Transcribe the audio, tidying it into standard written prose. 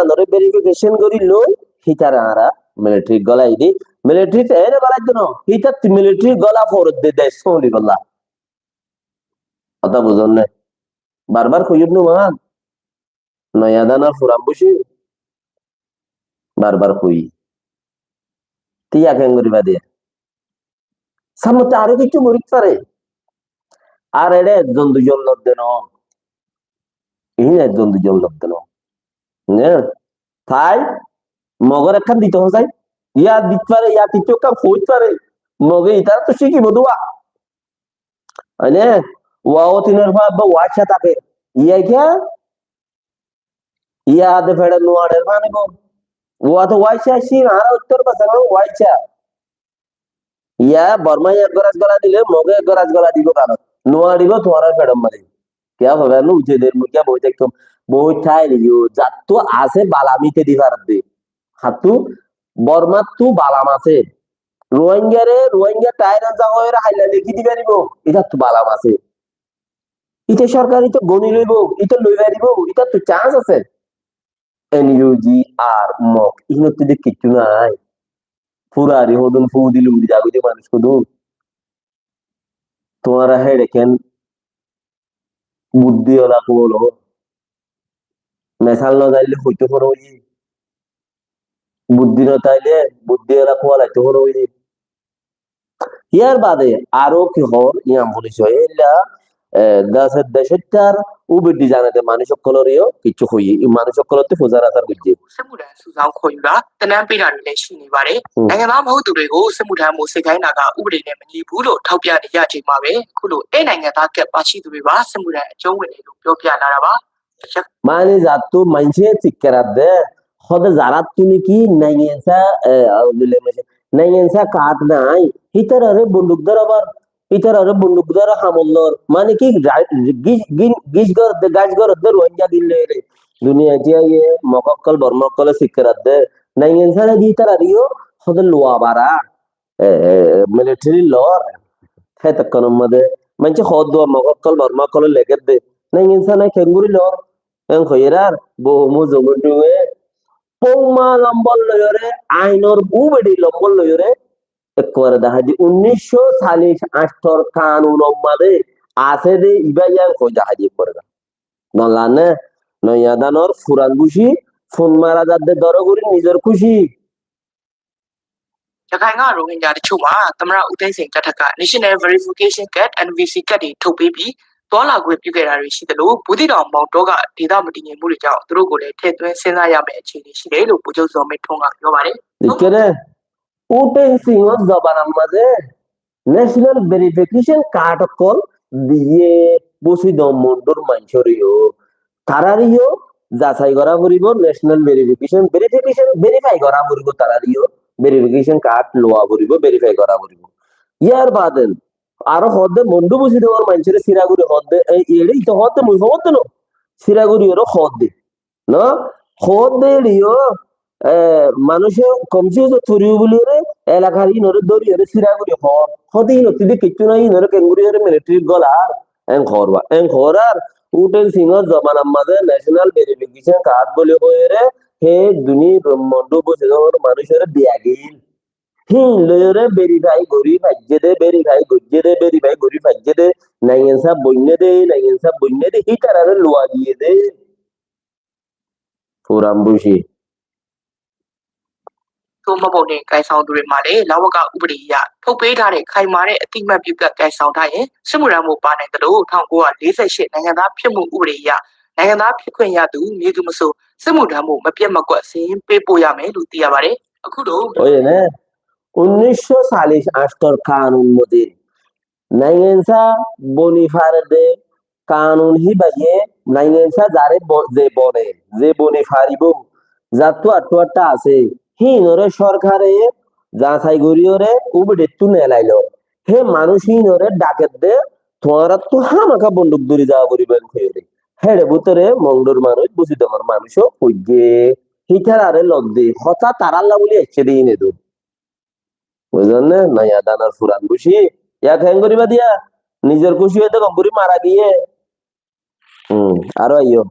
নরে ভেরিফিকেশন করি লই হিতারা আরা মিলিটারি গলাই দি মিলিটারি এনে বালাই দিন হিতা মিলিটারি গলা ফরত দে দেশ সলি বল্লা কথা বুঝন না বারবার কইব মান নয়া দানার ফুরাম বসি বারবার কই তিয়া কেন করিবা দিয়ে সামনে আরো কিছু মরিত পারে আর এড়ে একজন দুজন লোক দেন একজন দুজন লোক দেন তাই মগর একখান দিতে হয় ইয়া দিতে পারে ইয়া কিছু কাম হইতে পারে মগে ইটা তো শিখিব দোয়া আনে ওয়াও তিনের বা ওয়াইছা থাকে ইয়া কে ইয়া দে ফেড়ে নোয়াড়ের মানে গো ওয়া তো ওয়াইছা সি আর উত্তর পাশে ওয়াইছা ইয়া বর্মা এক গরাজ গলা দিলে মগে এক গরাজ গলা দিব কারণ নোয়া দিব তোমার ফেড়ম মারি क्या হবে না উঠে দের মুখিয়া বই দেখতাম বই ঠাই লিও যাত তো আছে বালামিতে দিবার দে হাতু বর্মা তু বালাম আছে রোহিঙ্গা টাইর যা হয় হাইলা লিখি দিবারিব এটা তো বালাম আছে এটা সরকারি তো গনি লইব এটা লইবারিব এটা তো চান্স আছে এনইউজি আর মক ইহনতে দেখ কিছু নাই ফুরারি হদুন ফু দিলু জাগুতে মানুষ কদুন তোমারা হেড কেন বুদ্ধি ওলা বলো মেশাল না যাইলে হইতে পারো বুদ্ধি না তাইলে বুদ্ধি ওলা কোয়াল হইতে পারো ইয়ার বাদে আরো কি হল ইয়াম বলিস এলা গাছের দেশের উবিডি জানাতে মানুষ সকলেরও কিছু হই মানুষ সকলতে পূজার আচার বুঝছে စစ်မှုထမ်းစုဆောင်ခေါ်ယူတာတနန်းပေးတာတွေလည်းရှိနေပါတယ်။နိုင်ငံသားမဟုတ်သူတွေကိုစစ်မှုထမ်းမှုစိတ်ခိုင်းတာကဥပဒေနဲ့မညီဘူးလို့ထောက်ပြနေရချိန်မှာပဲခုလိုအဲ့နိုင်ငံသားကပ်ပါရှိသူတွေပါစစ်မှုထမ်းအကျုံးဝင်တယ်လို့ပြောပြလာတာပါ။ মানে যাতো মানছে চিকেরাত দে হদে জারাত তুমি কি নাইয়েনসা নাইয়েনসা কাট নাই হিতারে বন্দুকদার আবার হিতারে বন্দুকদার হামলর মানে কি গিজ গর গাছ গর দর ওয়াঞ্জা দিলে রে দুনিয়া টিয়া ইয়ে মকক্কল বর্মক্কল চিকেরাত দে নাইয়েনসা দি তারা দিও হদে লোয়া বারা মিলিটারি লর হে তকনম মদে মানছে হদ মকক্কল বর্মক্কল লেগের দে নাইয়েনসা নাই কেঙ্গুরি লর yang khairar bo mo zomoduwe poma lambol loyore ainor ubedi lambol loyore ekore dahaji 1948 kanun ommade ase de ibayang ko dahaji korga nolane noyadanor furan bushi fon mara jadde doroguri nijor খুশি ရခိုင်ကရိုဟင်ဂျာတချို့မှာသမရဦးသိန်းစိန်တပ်ထက်က National Verification Card NVC ကတ်တွေထုတ်ပေးပြီးသွားလာခွင့်ပြုခဲ့တာတွေရှိတယ်လို့ဘူးတိတော်မောင်တော့ကဒေသမတည်ငြိမ်မှုတွေကြောင့်သူတို့ကိုလည်းထည့်သွင်းစဉ်းစားရမယ့်အခြေအနေရှိတယ်လို့ပူချုပ်စော်မေထွန်းကပြောပါတယ်။ Dikere Uten Singh Zabanam maze National Verification Card call দিয়ে বসি দম মন্ডর মাঞ্চরিও তারারিও যাচাই করা পড়িব national verify করা পড়িব তারারিও verification card লোয়া পড়িব verify করা পড়িব ইয়ার বাদে আরো হদে মন্ডু বসি দেওয়ার মানুষের সিরাগুড়ি হদে এড়েই তো হদে মুই হদে না সিরাগুড়ি ওর হদে না হদে লিও মানুষে কমছে থরিও বলি রে এলাকার ইনরে দরি রে সিরাগুড়ি হদে ইনতে দি কিছু নাই ইনরে কেঙ্গুরি রে মিলিটারি গলার এন খরার উটেন সিংহ জমান আমাদে ন্যাশনাল ভেরিফিকেশন কার্ড বলে হয়ে রে হে দুনি মন্ডু বসে দেওয়ার মানুষের দিয়া গেল লয়রে ভেরিফাই করি ফাজ্জে দে ভেরিফাই গজ্জে দে ভেরিফাই করি ফাজ্জে দে নাইয়েনসা বন্যে দে হিটারে লোয়া দিয়ে দে ফুরাম বুঝি သို့မဟုတ်တဲ့ကိုင်ဆောင်သူတွေမှာလည်းလာဝကဥပဒေအရထုတ်ပေးထားတဲ့ခိုင်မာတဲ့အတိအမှတ်ပြုကကိုင်ဆောင်ထားရင်စစ်မှုထမ်းမှုပါနိုင်တယ်လို့1948နိုင်ငံသားဖြစ်မှုဥပဒေအရနိုင်ငံသားဖြစ်ခွင့်ရသူမြေသူမဆိုစစ်မှုထမ်းမှုမပြတ်မကွက်စီရင်ပေးပို့ရမယ်လို့သိရပါတယ်အခုတော့ oye ne 1948 kanun model nayensa bonifarde kanun hibaye nayensa jare je bonifaribo jatto atwata আছে হি নরে সরকারে যাচাই করিওরে উবডে তুনে লাইলো হে মানুষ হি নরে ডাকে দে তোমার তো হামাকা বন্দুক ধরে যাওয়া পরিবেন কইরে হেড়ে ভিতরে মংডুর মানুষ বুঝি তোমার মানুষও কইগে হিটার আরে লগ দে কথা তারাল্লা বলি এসে দিই নে দু বুঝলেন না নয়া দানার ফুরান বুঝি ইয়া খেং করিবা দিয়া নিজের খুশি হইতে কম্পুরি মারা গিয়ে আরো আইও